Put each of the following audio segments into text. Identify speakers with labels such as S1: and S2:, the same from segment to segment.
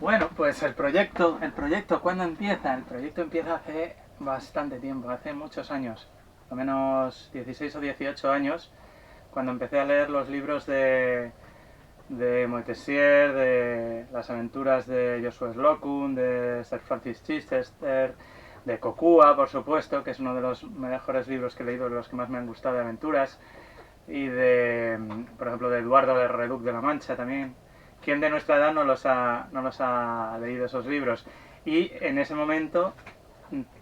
S1: Bueno, pues el proyecto, ¿cuándo empieza? El proyecto empieza hace bastante tiempo, hace muchos años, al menos 16 o 18 años, cuando empecé a leer los libros de Moitessier, de las aventuras de Joshua Slocum, de Sir Francis Chichester, de Kokua, por supuesto, que es uno de los mejores libros que he leído, de los que más me han gustado de aventuras, y de, por ejemplo, de Eduardo de Reduc de la Mancha también. ¿Quién de nuestra edad no los ha leído esos libros? Y en ese momento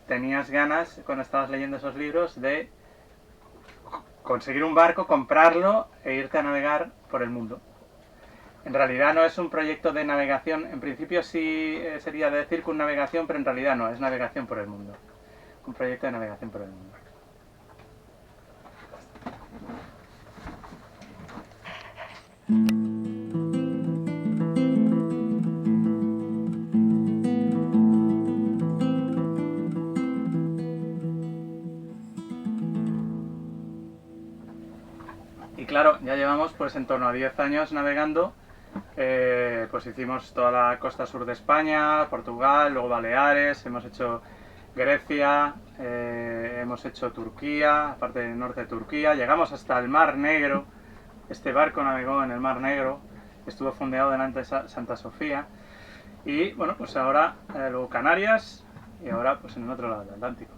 S1: tenías ganas, cuando estabas leyendo esos libros, de conseguir un barco, comprarlo e irte a navegar por el mundo. En realidad no es un proyecto de navegación, en principio sí sería de circunnavegación, pero en realidad no, es navegación por el mundo. Un proyecto de navegación por el mundo. Y claro, ya llevamos pues en torno a 10 años navegando. Pues hicimos toda la costa sur de España, Portugal, luego Baleares, hemos hecho Grecia, hemos hecho Turquía, aparte del norte de Turquía, llegamos hasta el Mar Negro. Este barco navegó en el Mar Negro, estuvo fondeado delante de Santa Sofía. Y bueno, pues ahora luego Canarias y ahora pues en el otro lado del Atlántico.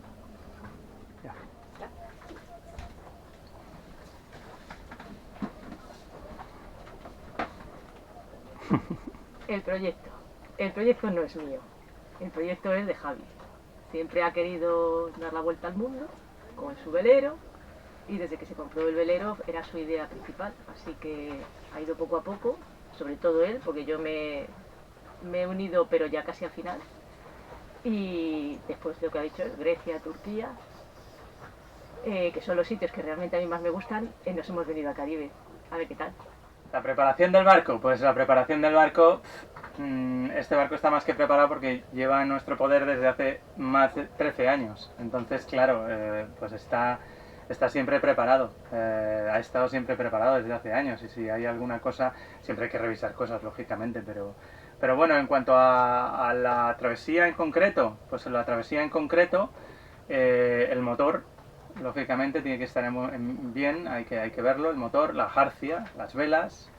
S1: Ya.
S2: El proyecto. El proyecto no es mío. El proyecto es de Javi. Siempre ha querido dar la vuelta al mundo con su velero y desde que se compró el velero era su idea principal. Así que ha ido poco a poco, sobre todo él, porque yo me he unido pero ya casi al final. Y después lo que ha dicho es Grecia, Turquía, que son los sitios que realmente a mí más me gustan, nos hemos venido a Caribe. A ver qué tal.
S1: La preparación del barco, pues la preparación del barco, este barco está más que preparado porque lleva en nuestro poder desde hace más de 13 años. Entonces, claro, pues está siempre preparado, ha estado siempre preparado desde hace años. Y si hay alguna cosa, siempre hay que revisar cosas, lógicamente, pero bueno, en cuanto a la travesía en concreto, pues en la travesía en concreto, el motor lógicamente tiene que estar bien, hay que verlo, el motor, la jarcia, las velas,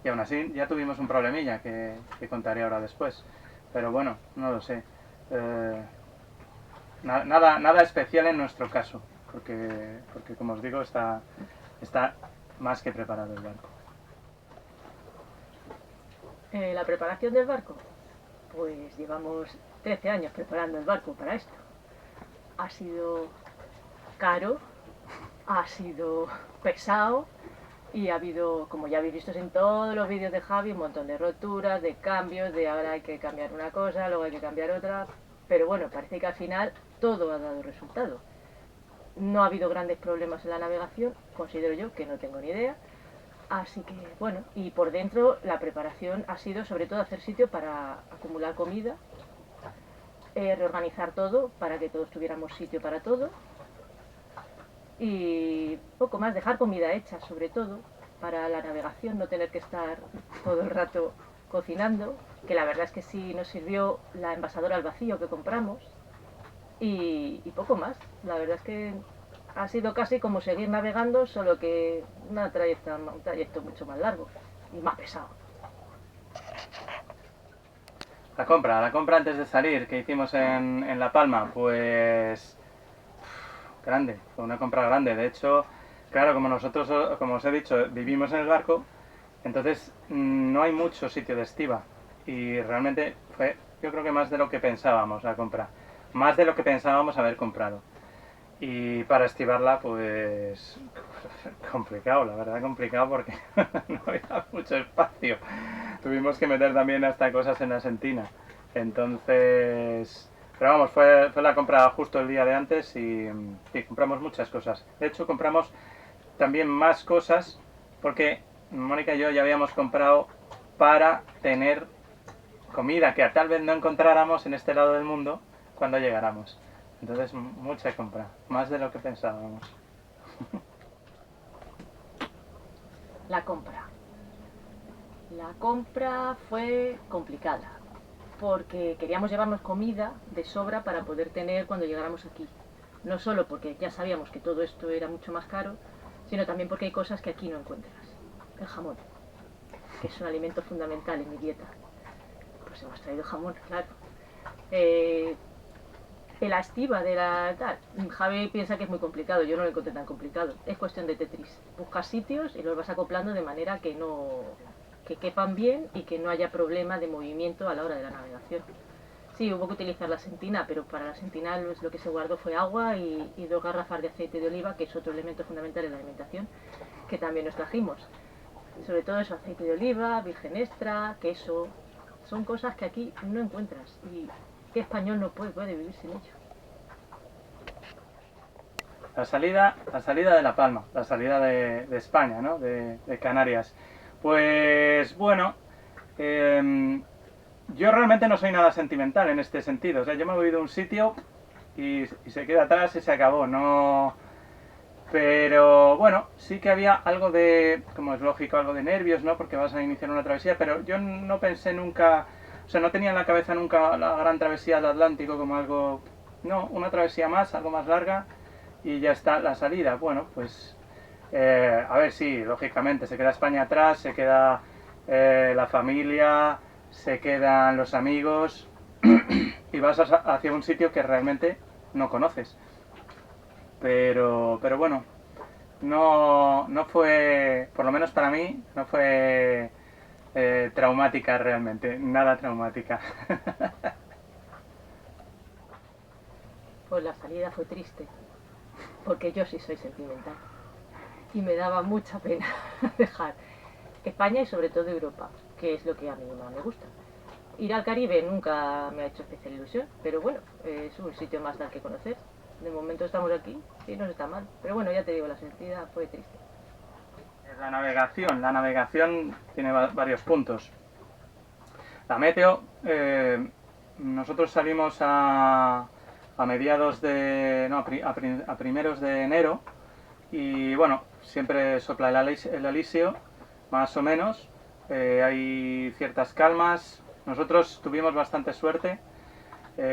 S1: y aún así ya tuvimos un problemilla que contaré ahora después, pero bueno, no lo sé. Nada especial en nuestro caso, porque como os digo está más que preparado el barco.
S2: La preparación del barco. Pues llevamos 13 años preparando el barco para esto. Ha sido caro, ha sido pesado y ha habido, como ya habéis visto en todos los vídeos de Javi, un montón de roturas, de cambios, de ahora hay que cambiar una cosa, luego hay que cambiar otra. Pero bueno, parece que al final todo ha dado resultado. No ha habido grandes problemas en la navegación, considero yo, que no tengo ni idea. Así que bueno, y por dentro la preparación ha sido sobre todo hacer sitio para acumular comida, reorganizar todo para que todos tuviéramos sitio para todo y poco más, dejar comida hecha sobre todo para la navegación, no tener que estar todo el rato cocinando, que la verdad es que sí nos sirvió la envasadora al vacío que compramos y poco más. La verdad es que ha sido casi como seguir navegando, solo que un trayecto mucho más largo y más pesado.
S1: La compra antes de salir que hicimos en La Palma, pues grande, fue una compra grande. De hecho, claro, como nosotros, como os he dicho, vivimos en el barco, entonces no hay mucho sitio de estiba. Y realmente fue, yo creo que más de lo que pensábamos la compra. Más de lo que pensábamos haber comprado. Y para estibarla, pues complicado, la verdad complicado porque no había mucho espacio. Tuvimos que meter también hasta cosas en la sentina. Entonces, pero vamos, fue la compra justo el día de antes y compramos muchas cosas. De hecho, compramos también más cosas porque Mónica y yo ya habíamos comprado para tener comida que tal vez no encontráramos en este lado del mundo cuando llegáramos. Entonces, mucha compra, más de lo que pensábamos.
S2: La compra. La compra fue complicada, porque queríamos llevarnos comida de sobra para poder tener cuando llegáramos aquí. No solo porque ya sabíamos que todo esto era mucho más caro, sino también porque hay cosas que aquí no encuentras. El jamón, que es un alimento fundamental en mi dieta. Pues hemos traído jamón, claro. La estiva de la tal. Javi piensa que es muy complicado, yo no lo encontré tan complicado. Es cuestión de Tetris. Buscas sitios y los vas acoplando de manera que no que quepan bien y que no haya problema de movimiento a la hora de la navegación. Sí, hubo que utilizar la sentina, pero para la sentina lo que se guardó fue agua y 2 garrafas de aceite de oliva, que es otro elemento fundamental en la alimentación, que también nos trajimos. Sobre todo eso, aceite de oliva, virgen extra, queso. Son cosas que aquí no encuentras y ¿qué español no puede vivir sin ello?
S1: La salida de La Palma, la salida de España, ¿no? De Canarias. Pues bueno, yo realmente no soy nada sentimental en este sentido. O sea, yo me he movido a un sitio y se queda atrás y se acabó. No. Pero bueno, sí que había algo de, como es lógico, algo de nervios, ¿no? Porque vas a iniciar una travesía, pero yo no pensé nunca, o sea, no tenía en la cabeza nunca la gran travesía del Atlántico como algo, no, una travesía más, algo más larga y ya está la salida. Bueno, pues, a ver, sí, lógicamente, se queda España atrás, se queda la familia, se quedan los amigos y vas hacia un sitio que realmente no conoces. Pero bueno, no fue, por lo menos para mí, no fue traumática realmente, nada traumática.
S2: Pues la salida fue triste, porque yo sí soy sentimental. Y me daba mucha pena dejar España y sobre todo Europa, que es lo que a mí más me gusta. Ir al Caribe nunca me ha hecho especial ilusión, pero bueno, es un sitio más al que conocer. De momento estamos aquí y no está mal. Pero bueno, ya te digo, la salida fue triste.
S1: La navegación tiene varios puntos. La meteo, nosotros salimos a mediados de, no, a primeros de enero y bueno, siempre sopla el alisio, más o menos. Hay ciertas calmas. Nosotros tuvimos bastante suerte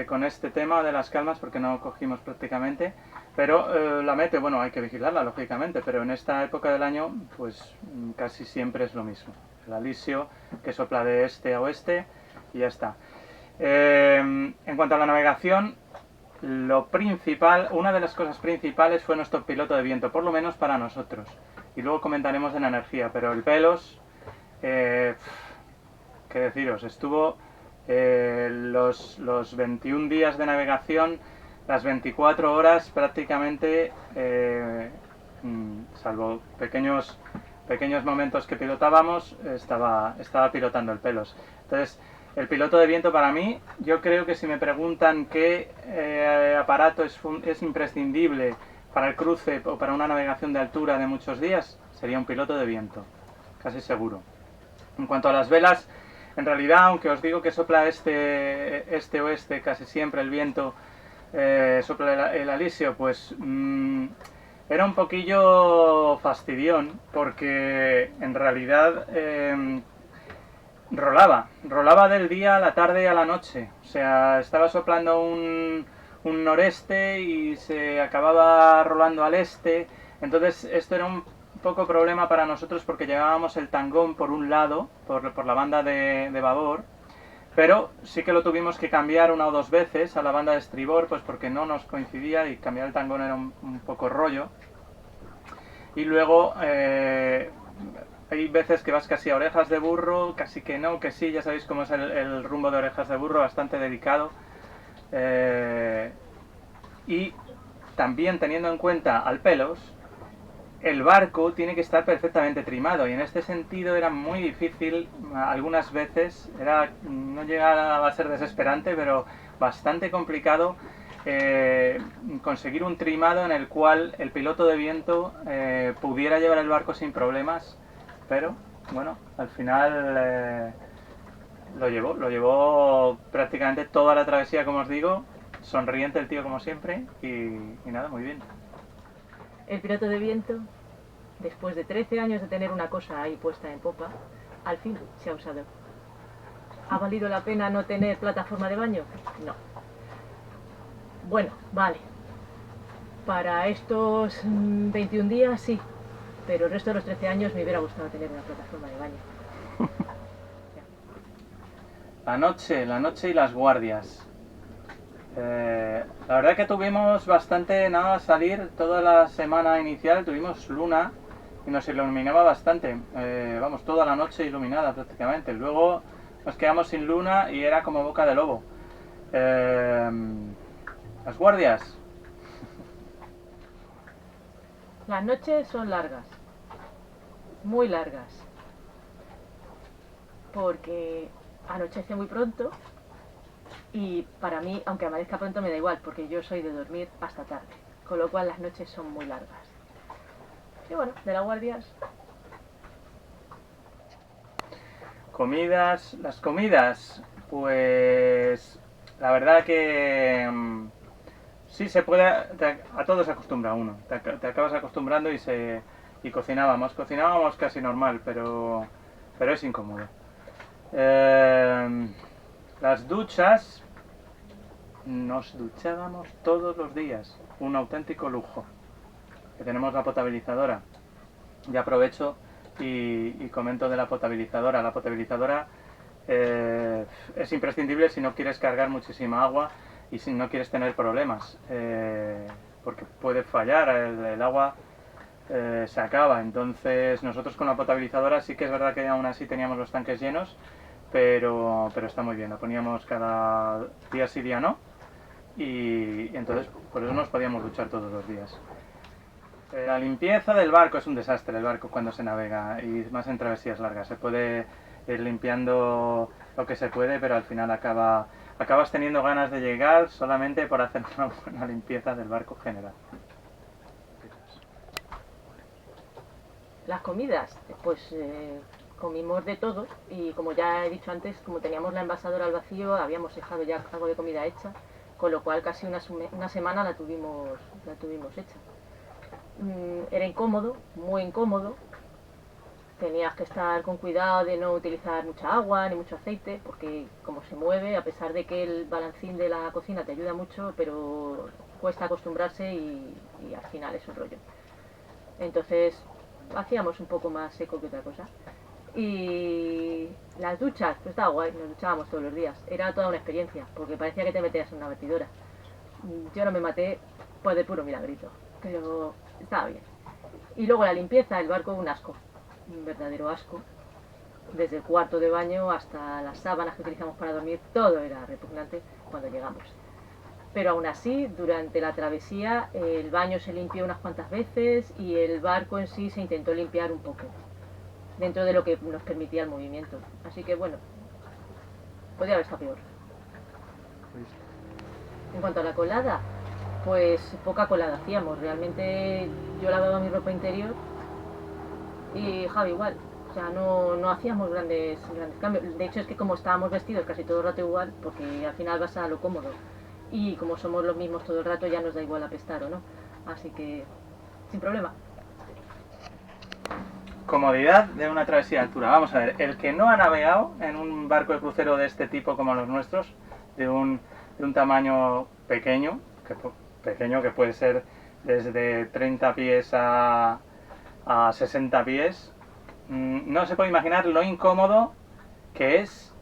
S1: con este tema de las calmas porque no cogimos prácticamente. Pero la meteo, bueno, hay que vigilarla, lógicamente, pero en esta época del año, pues casi siempre es lo mismo. El alisio que sopla de este a oeste y ya está. En cuanto a la navegación, lo principal, una de las cosas principales fue nuestro piloto de viento, por lo menos para nosotros. Y luego comentaremos de la energía, pero el Pelos, qué deciros, estuvo los 21 días de navegación, las 24 horas prácticamente, salvo pequeños momentos que pilotábamos, estaba pilotando el Pelos. Entonces, el piloto de viento para mí, yo creo que si me preguntan qué aparato es imprescindible para el cruce o para una navegación de altura de muchos días, sería un piloto de viento, casi seguro. En cuanto a las velas, en realidad, aunque os digo que sopla este-oeste casi siempre el viento, sopla el alisio, pues era un poquillo fastidión, porque en realidad rolaba del día a la tarde y a la noche. O sea, estaba soplando un noreste y se acababa rolando al este. Entonces esto era un poco problema para nosotros porque llevábamos el tangón por un lado, por la banda de babor, pero sí que lo tuvimos que cambiar una o dos veces a la banda de estribor, pues porque no nos coincidía y cambiar el tangón era un poco rollo. Y luego hay veces que vas casi a orejas de burro, casi que no, que sí, ya sabéis cómo es el rumbo de orejas de burro, bastante delicado. Y también teniendo en cuenta al Pelos, el barco tiene que estar perfectamente trimado y en este sentido era muy difícil algunas veces, no llegaba a ser desesperante, pero bastante complicado conseguir un trimado en el cual el piloto de viento pudiera llevar el barco sin problemas, pero bueno, al final lo llevó prácticamente toda la travesía, como os digo, sonriente el tío como siempre y nada, muy bien.
S2: El piloto de viento, después de 13 años de tener una cosa ahí puesta en popa, al fin se ha usado. ¿Ha valido la pena no tener plataforma de baño? No. Bueno, vale. Para estos 21 días sí, pero el resto de los 13 años me hubiera gustado tener una plataforma de baño.
S1: La noche y las guardias. La verdad que tuvimos bastante, nada más salir, toda la semana inicial tuvimos luna y nos iluminaba bastante, vamos, toda la noche iluminada prácticamente. Luego nos quedamos sin luna y era como boca de lobo. Las guardias.
S2: Las noches son largas, muy largas, porque anochece muy pronto y para mí, aunque amanezca pronto, me da igual, porque yo soy de dormir hasta tarde, con lo cual las noches son muy largas. Y bueno, de las guardias.
S1: Comidas, las comidas, pues la verdad que sí se puede, a todo se acostumbra uno, te acabas acostumbrando y cocinábamos casi normal, pero es incómodo. Las duchas, nos duchábamos todos los días, un auténtico lujo, que tenemos la potabilizadora. Y aprovecho y comento de la potabilizadora. La potabilizadora es imprescindible si no quieres cargar muchísima agua y si no quieres tener problemas, porque puede fallar, el agua se acaba. Entonces nosotros con la potabilizadora sí que es verdad que aún así teníamos los tanques llenos, pero está muy bien, la poníamos cada día sí, día no, y entonces por eso nos podíamos duchar todos los días. La limpieza del barco es un desastre, el barco cuando se navega, y más en travesías largas. Se puede ir limpiando lo que se puede, pero al final acabas teniendo ganas de llegar solamente por hacer una buena limpieza del barco general.
S2: Las comidas, pues comimos de todo y como ya he dicho antes, como teníamos la envasadora al vacío, habíamos dejado ya algo de comida hecha, con lo cual casi una semana la tuvimos hecha. Era incómodo, muy incómodo. Tenías que estar con cuidado de no utilizar mucha agua ni mucho aceite, porque como se mueve, a pesar de que el balancín de la cocina te ayuda mucho, pero cuesta acostumbrarse y al final es un rollo. Entonces hacíamos un poco más seco que otra cosa. Y las duchas, pues estaba guay, nos duchábamos todos los días. Era toda una experiencia, porque parecía que te metías en una batidora. Yo no me maté pues de puro milagrito, pero estaba bien. Y luego la limpieza, el barco un asco, un verdadero asco. Desde el cuarto de baño hasta las sábanas que utilizamos para dormir, todo era repugnante cuando llegamos. Pero aún así, durante la travesía, el baño se limpió unas cuantas veces y el barco en sí se intentó limpiar un poco, dentro de lo que nos permitía el movimiento. Así que bueno, podría haber estado peor. En cuanto a la colada, pues poca colada hacíamos. Realmente yo lavaba mi ropa interior y Javi igual. O sea, no hacíamos grandes cambios. De hecho es que como estábamos vestidos casi todo el rato igual, porque al final vas a lo cómodo. Y como somos los mismos todo el rato ya nos da igual apestar o no. Así que sin problema.
S1: Comodidad de una travesía de altura. Vamos a ver, el que no ha navegado en un barco de crucero de este tipo como los nuestros, de un tamaño pequeño que puede ser desde 30 pies a 60 pies, no se puede imaginar lo incómodo que es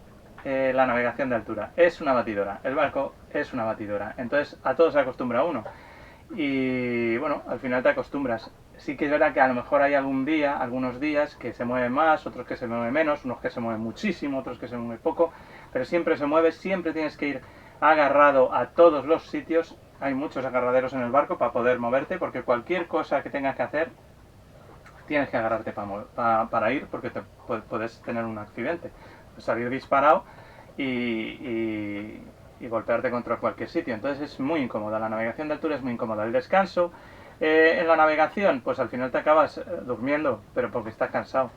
S1: la navegación de altura. Es una batidora, el barco es una batidora, entonces a todo se acostumbra uno. Y bueno, al final te acostumbras. Sí que es verdad que a lo mejor hay algunos días que se mueven más, otros que se mueven menos, unos que se mueven muchísimo, otros que se mueven poco, pero siempre se mueve, siempre tienes que ir agarrado a todos los sitios. Hay muchos agarraderos en el barco para poder moverte, porque cualquier cosa que tengas que hacer, tienes que agarrarte para ir, porque puedes tener un accidente. Puedes salir disparado y golpearte contra cualquier sitio. Entonces es muy incómoda, la navegación de altura es muy incómoda. El descanso en la navegación, pues al final te acabas durmiendo, pero porque estás cansado,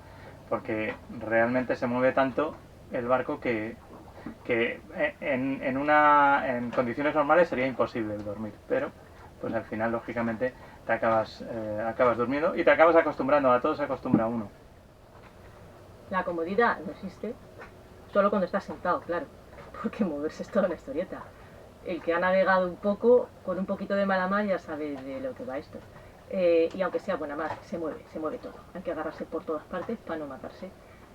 S1: porque realmente se mueve tanto el barco que en condiciones normales sería imposible dormir, pero pues al final lógicamente te acabas durmiendo y te acabas acostumbrando, a todo se acostumbra uno.
S2: La comodidad no existe, solo cuando estás sentado, claro, porque moverse es toda una historieta. El que ha navegado un poco, con un poquito de mala mar, ya sabe de lo que va esto. Y aunque sea buena mar, se mueve todo. Hay que agarrarse por todas partes para no matarse.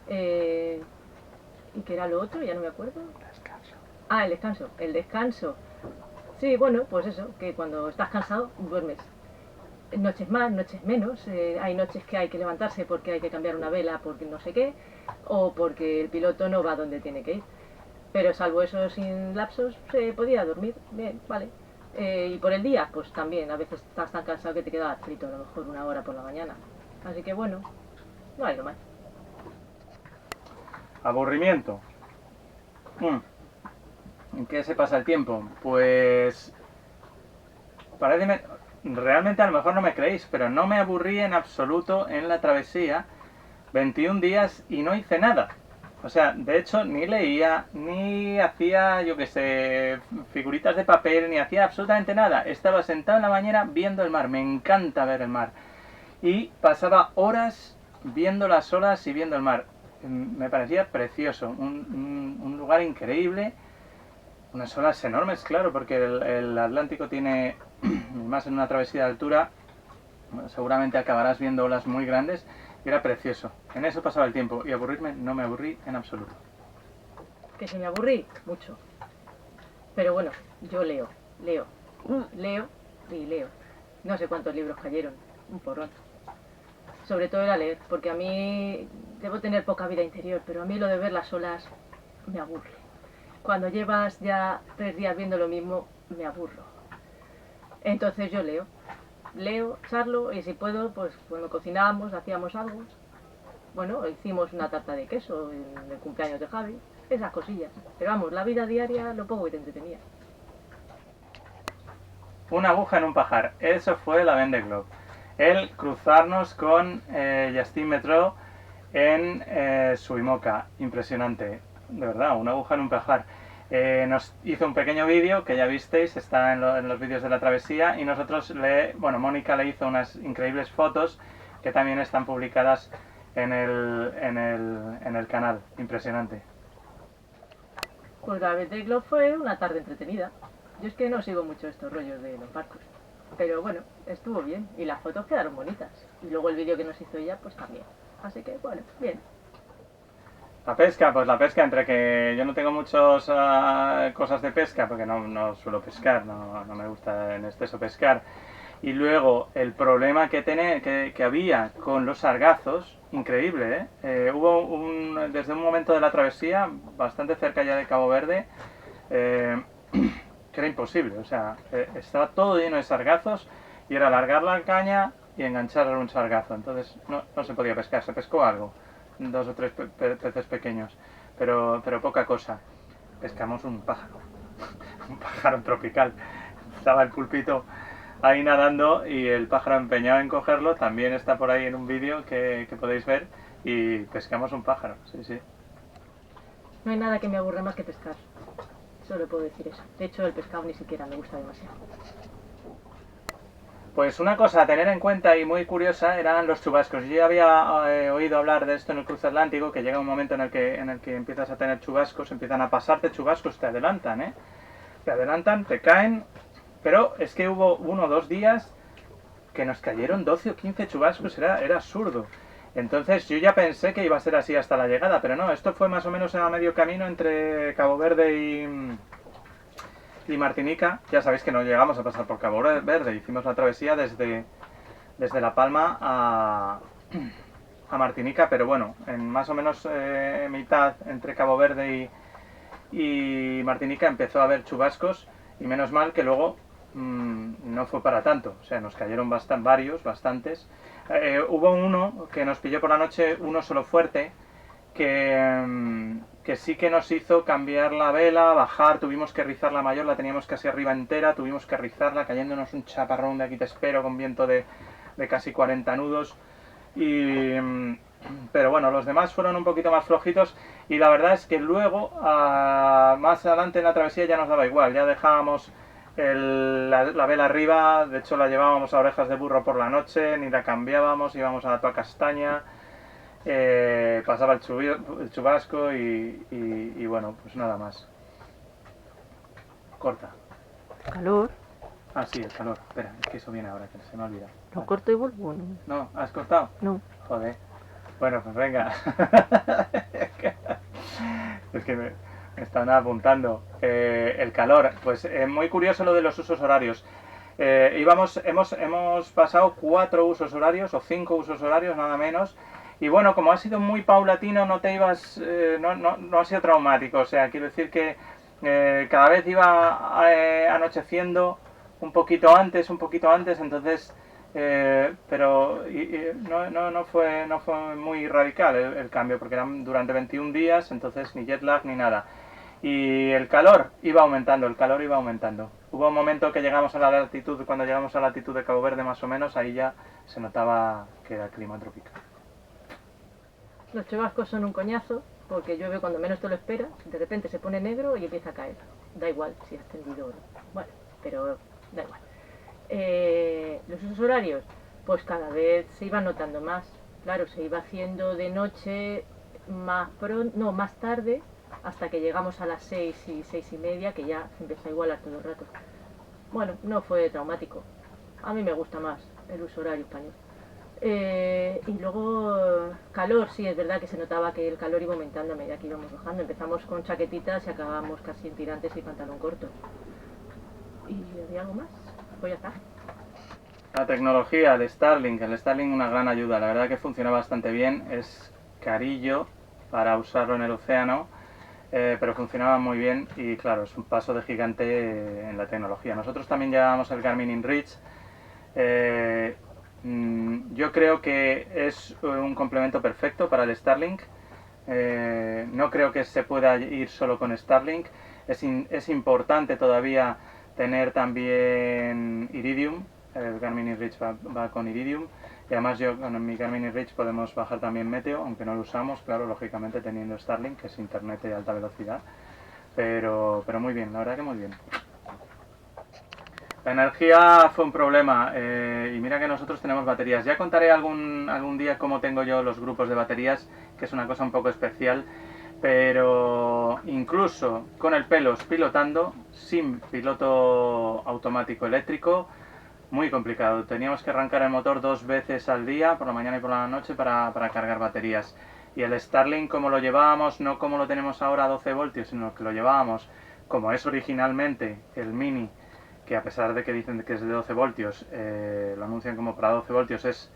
S2: ¿Y qué era lo otro? Ya no me acuerdo.
S1: Descanso.
S2: Ah, el descanso. El descanso. Sí, bueno, pues eso, que cuando estás cansado, duermes. Noches más, noches menos. Hay noches que hay que levantarse porque hay que cambiar una vela porque no sé qué, o porque el piloto no va donde tiene que ir. Pero salvo esos sin lapsos, se podía dormir. Bien, vale. Y por el día, pues también, a veces estás tan cansado que te quedas frito, a lo mejor una hora por la mañana. Así que bueno, no hay lo más.
S1: Aburrimiento. ¿En qué se pasa el tiempo? Pues parece realmente a lo mejor no me creéis, pero no me aburrí en absoluto en la travesía. 21 días y no hice nada. O sea, de hecho ni leía, ni hacía, yo qué sé, figuritas de papel, ni hacía absolutamente nada. Estaba sentado en la bañera viendo el mar. Me encanta ver el mar. Y pasaba horas viendo las olas y viendo el mar. Me parecía precioso, un lugar increíble. Unas olas enormes, claro, porque el Atlántico tiene, más en una travesía de altura, seguramente acabarás viendo olas muy grandes. Y era precioso. En eso pasaba el tiempo. Y aburrirme, no me aburrí en absoluto.
S2: Que si me aburrí, mucho. Pero bueno, yo leo, leo y leo. No sé cuántos libros cayeron, un porrón. Sobre todo era leer, porque a mí debo tener poca vida interior, pero a mí lo de ver las olas me aburre. Cuando llevas ya 3 días viendo lo mismo, me aburro. Entonces yo leo, charlo y si puedo, pues cuando cocinábamos, hacíamos algo. Bueno, hicimos una tarta de queso en el cumpleaños de Javi, esas cosillas. Pero vamos, la vida diaria, lo poco que te entretenía.
S1: Una aguja en un pajar. Eso fue la Vendée Globe. El cruzarnos con Justin Metro en Suimoca. Impresionante. De verdad, una aguja en un pajar. Nos hizo un pequeño vídeo que ya visteis, está en los vídeos de la travesía, y nosotros Mónica le hizo unas increíbles fotos que también están publicadas en el canal. Impresionante.
S2: Pues la Vendée Globe fue una tarde entretenida. Yo es que no sigo mucho estos rollos de los barcos. Pero bueno, estuvo bien y las fotos quedaron bonitas. Y luego el vídeo que nos hizo ella, pues también. Así que bueno, bien.
S1: La pesca, pues la pesca, entre que yo no tengo muchas cosas de pesca, porque no suelo pescar, no me gusta en exceso pescar. Y luego el problema que había con los sargazos, increíble, ¿eh? Hubo desde un momento de la travesía, bastante cerca ya de Cabo Verde, que era imposible. O sea, estaba todo lleno de sargazos y era alargar la caña y enganchar un sargazo. Entonces no se podía pescar, se pescó algo. 2 o 3 peces pequeños, pero poca cosa. Pescamos un pájaro, un pájaro tropical. Estaba el pulpito ahí nadando y el pájaro empeñado en cogerlo. También está por ahí en un vídeo que podéis ver, y pescamos un pájaro, sí.
S2: No hay nada que me aburra más que pescar. Solo puedo decir eso. De hecho, el pescado ni siquiera me gusta demasiado.
S1: Pues una cosa a tener en cuenta y muy curiosa eran los chubascos. Yo ya había oído hablar de esto en el cruce atlántico, que llega un momento en el que empiezas a tener chubascos, empiezan a pasarte chubascos, te adelantan, ¿eh? Te adelantan, te caen, pero es que hubo 1 o 2 días que nos cayeron 12 o 15 chubascos, era absurdo. Entonces yo ya pensé que iba a ser así hasta la llegada, pero no, esto fue más o menos a medio camino entre Cabo Verde y Martinica. Ya sabéis que no llegamos a pasar por Cabo Verde, hicimos la travesía desde La Palma a Martinica, pero bueno, en más o menos mitad entre Cabo Verde y Martinica empezó a haber chubascos, y menos mal que luego no fue para tanto. O sea, nos cayeron bastantes. Hubo uno que nos pilló por la noche, uno solo fuerte, que sí que nos hizo cambiar la vela, bajar, tuvimos que rizar la mayor, la teníamos casi arriba entera, tuvimos que rizarla, cayéndonos un chaparrón de aquí te espero, con viento de casi 40 nudos. Pero bueno, los demás fueron un poquito más flojitos, y la verdad es que luego, más adelante en la travesía, ya nos daba igual, ya dejábamos la vela arriba. De hecho la llevábamos a orejas de burro por la noche, ni la cambiábamos, íbamos a la toa castaña. pasaba el chubasco y bueno, pues nada más. Corta.
S3: Calor.
S1: Ah, sí, el calor. Espera, es que eso viene ahora, que se me ha olvidado.
S3: Lo
S1: Vale.
S3: corto y vuelvo. No.
S1: No, ¿has cortado?
S3: No.
S1: Joder. Bueno, pues venga. Es que me están apuntando. El calor. Pues muy curioso lo de los usos horarios. Hemos pasado 4 usos horarios o 5 usos horarios, nada menos. Y bueno, como ha sido muy paulatino, no te ibas, no ha sido traumático. O sea, quiero decir que cada vez iba anocheciendo un poquito antes, entonces, pero no fue muy radical el cambio, porque eran durante 21 días, entonces ni jet lag ni nada. Y el calor iba aumentando. Hubo un momento que llegamos a la latitud, cuando llegamos a la latitud de Cabo Verde más o menos, ahí ya se notaba que era clima tropical.
S2: Los chubascos son un coñazo porque llueve cuando menos te lo esperas, de repente se pone negro y empieza a caer. Da igual si has tendido o no. Bueno, pero da igual. Los usos horarios, pues cada vez se iban notando más. Claro, se iba haciendo de noche más tarde, hasta que llegamos a las 6 y 6 y media, que ya se empezó a igualar todo el rato. Bueno, no fue traumático. A mí me gusta más el uso horario español. Y luego calor, sí, es verdad que se notaba que el calor iba aumentando a medida que íbamos bajando. Empezamos con chaquetitas y acabamos casi en tirantes y pantalón corto. ¿Y había algo más? Pues ya está.
S1: La tecnología, el Starlink una gran ayuda, la verdad que funciona bastante bien, es carillo para usarlo en el océano, pero funcionaba muy bien y claro, es un paso de gigante en la tecnología. Nosotros también llevamos el Garmin InReach. Yo creo que es un complemento perfecto para el Starlink. No creo que se pueda ir solo con Starlink. Es importante todavía tener también Iridium. El Garmin InReach va con Iridium. Y además yo con mi Garmin InReach podemos bajar también Meteo, aunque no lo usamos, claro, lógicamente teniendo Starlink, que es internet de alta velocidad. Pero muy bien, la verdad que muy bien. La energía fue un problema y mira que nosotros tenemos baterías. Ya contaré algún día cómo tengo yo los grupos de baterías, que es una cosa un poco especial, pero incluso con el pelos pilotando, sin piloto automático eléctrico, muy complicado. Teníamos que arrancar el motor 2 veces al día, por la mañana y por la noche, para cargar baterías. Y el Starlink, como lo llevábamos, no como lo tenemos ahora a 12 voltios, sino que lo llevábamos como es originalmente el Mini, que a pesar de que dicen que es de 12 voltios, lo anuncian como para 12 voltios,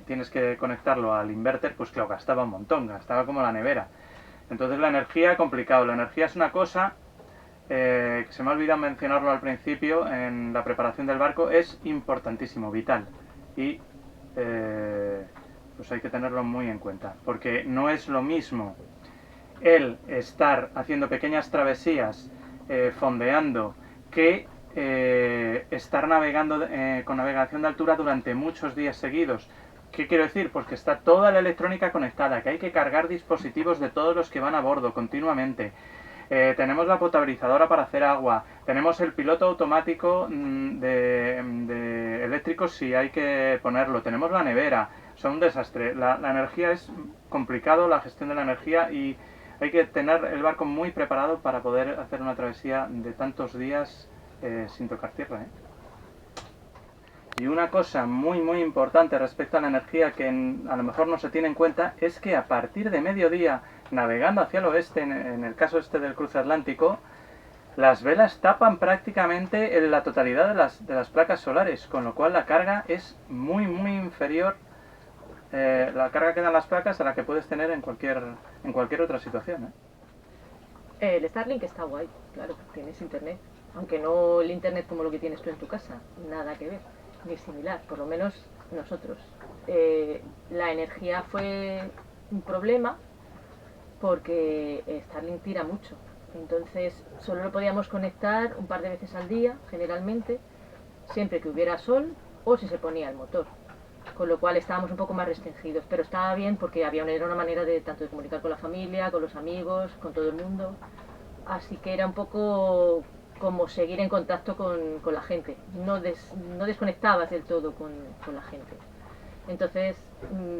S1: tienes que conectarlo al inverter, pues claro, gastaba un montón, gastaba como la nevera. Entonces la energía, complicado. La energía es una cosa que se me ha olvidado mencionarlo al principio en la preparación del barco, es importantísimo, vital. Y pues hay que tenerlo muy en cuenta, porque no es lo mismo el estar haciendo pequeñas travesías, fondeando, que estar navegando con navegación de altura durante muchos días seguidos. ¿Qué quiero decir? Pues que está toda la electrónica conectada, que hay que cargar dispositivos de todos los que van a bordo continuamente. Tenemos la potabilizadora para hacer agua, tenemos el piloto automático de eléctricos si hay que ponerlo, tenemos la nevera, son un desastre. La energía es complicado, la gestión de la energía, y hay que tener el barco muy preparado para poder hacer una travesía de tantos días sin tocar tierra. Y una cosa muy importante respecto a la energía que a lo mejor no se tiene en cuenta es que a partir de mediodía, navegando hacia el oeste, en el caso este del cruce atlántico, las velas tapan prácticamente la totalidad de las placas solares, con lo cual la carga es muy inferior, la carga que dan las placas, a la que puedes tener en cualquier otra situación.
S2: El Starlink está guay, claro, tienes internet. Aunque no el internet como lo que tienes tú en tu casa, nada que ver, ni similar, por lo menos nosotros. La energía fue un problema porque Starlink tira mucho. Entonces solo lo podíamos conectar un par de veces al día, generalmente, siempre que hubiera sol o si se ponía el motor. Con lo cual estábamos un poco más restringidos, pero estaba bien porque era una manera de tanto de comunicar con la familia, con los amigos, con todo el mundo. Así que era un poco como seguir en contacto con la gente. No desconectabas del todo con la gente. Entonces,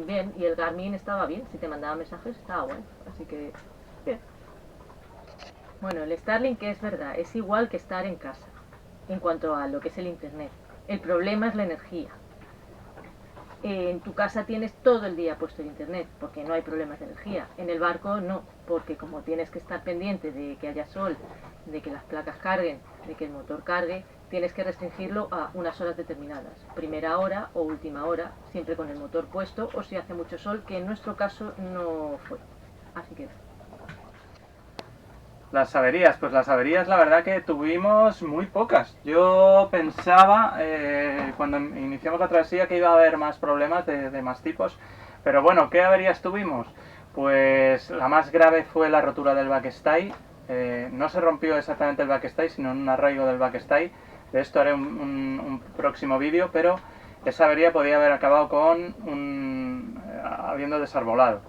S2: bien, y el Garmin estaba bien, si te mandaba mensajes estaba bueno, así que bien. Bueno, el Starlink es verdad, es igual que estar en casa, en cuanto a lo que es el Internet. El problema es la energía. En tu casa tienes todo el día puesto el internet porque no hay problemas de energía. En el barco no, porque como tienes que estar pendiente de que haya sol, de que las placas carguen, de que el motor cargue, tienes que restringirlo a unas horas determinadas, primera hora o última hora, siempre con el motor puesto o si hace mucho sol, que en nuestro caso no fue. Así que
S1: Las averías, pues las averías la verdad que tuvimos muy pocas. Yo pensaba cuando iniciamos la travesía que iba a haber más problemas de más tipos, pero bueno, ¿qué averías tuvimos? Pues la más grave fue la rotura del backstay. No se rompió exactamente el backstay, sino un arraigo del backstay. De esto haré un próximo vídeo, pero esa avería podía haber acabado con habiendo desarbolado.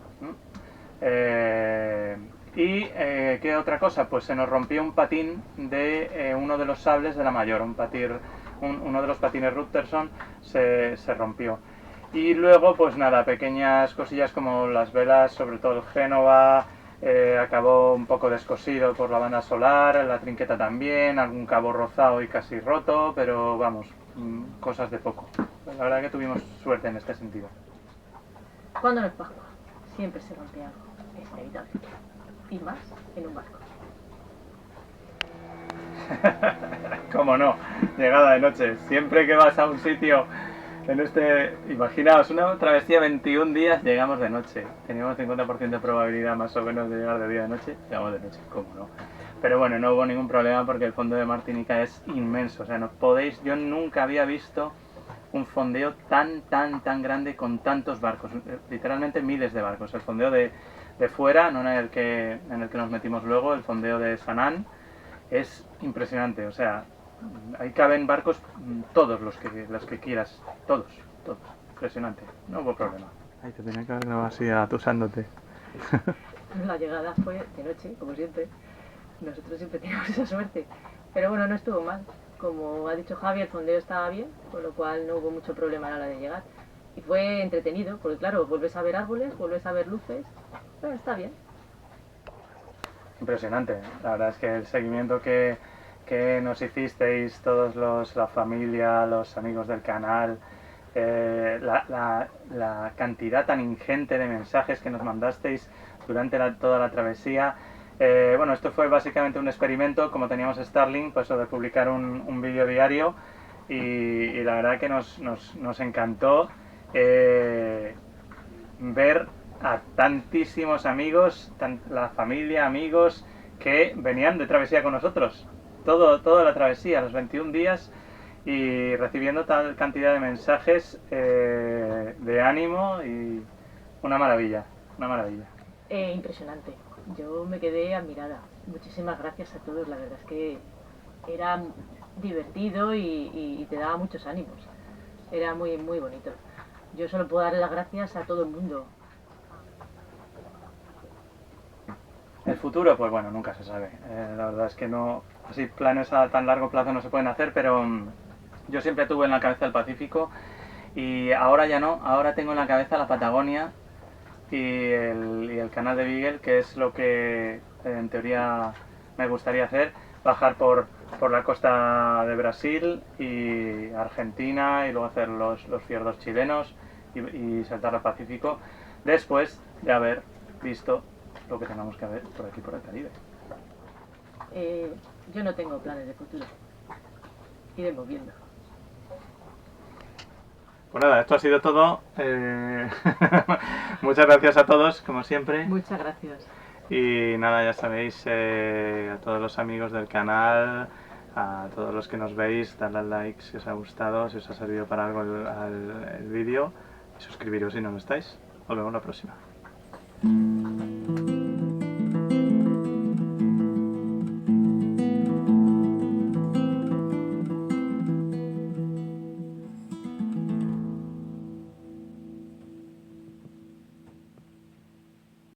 S1: ¿Qué otra cosa? Pues se nos rompió un patín de uno de los sables de la Mayor, uno de los patines Rutterson se rompió. Y luego, pues nada, pequeñas cosillas como las velas, sobre todo el Génova, acabó un poco descosido por la banda solar, la trinqueta también, algún cabo rozado y casi roto, pero vamos, cosas de poco. La verdad que tuvimos suerte en este sentido.
S2: cuando no es Pascua, siempre se rompe algo, es inevitable. Y más en un barco.
S1: Cómo no, llegada de noche. Siempre que vas a un sitio imaginaos, una travesía 21 días, llegamos de noche. Teníamos 50% de probabilidad más o menos de llegar de día a noche, llegamos de noche, cómo no. Pero bueno, no hubo ningún problema porque el fondo de Martinica es inmenso. O sea, no podéis, yo nunca había visto un fondeo tan grande con tantos barcos, literalmente miles de barcos. El fondeo de fuera, no en el que nos metimos luego, el fondeo de Sanán, es impresionante. O sea, ahí caben barcos todos los que quieras, todos, impresionante, no hubo problema. Ahí te tenía que haber grabado así atusándote.
S2: La llegada fue de noche, como siempre. Nosotros siempre teníamos esa suerte. Pero bueno, no estuvo mal. Como ha dicho Javi, el fondeo estaba bien, con lo cual no hubo mucho problema a la hora de llegar. Y fue entretenido, porque claro, vuelves a ver árboles, vuelves a ver luces, pero está bien.
S1: Impresionante, la verdad es que el seguimiento que nos hicisteis todos la familia, los amigos del canal, la cantidad tan ingente de mensajes que nos mandasteis durante toda la travesía. Bueno, esto fue básicamente un experimento, como teníamos Starlink, pues de publicar un vídeo diario y la verdad que nos encantó ver a tantísimos amigos, la familia, amigos que venían de travesía con nosotros. Toda la travesía, los 21 días, y recibiendo tal cantidad de mensajes de ánimo y una maravilla, una maravilla.
S2: Impresionante. Yo me quedé admirada. Muchísimas gracias a todos. La verdad es que era divertido y te daba muchos ánimos. Era muy bonito. Yo solo puedo darle las gracias a todo el mundo.
S1: El futuro, pues bueno, nunca se sabe. La verdad es que no, así planes a tan largo plazo no se pueden hacer, pero yo siempre tuve en la cabeza el Pacífico y ahora ya no, ahora tengo en la cabeza la Patagonia y el canal de Beagle, que es lo que en teoría me gustaría hacer, bajar por la costa de Brasil y Argentina y luego hacer los fiordos chilenos y saltar al Pacífico después de haber visto lo que tengamos que ver por aquí, por el Caribe.
S2: Yo no tengo planes de futuro. Iremos viendo.
S1: Pues nada, esto ha sido todo. Muchas gracias a todos, como siempre.
S2: Muchas gracias.
S1: Y nada, ya sabéis, a todos los amigos del canal, a todos los que nos veis, dadle al like si os ha gustado, si os ha servido para algo el vídeo, y suscribiros si no lo estáis. Nos vemos la próxima.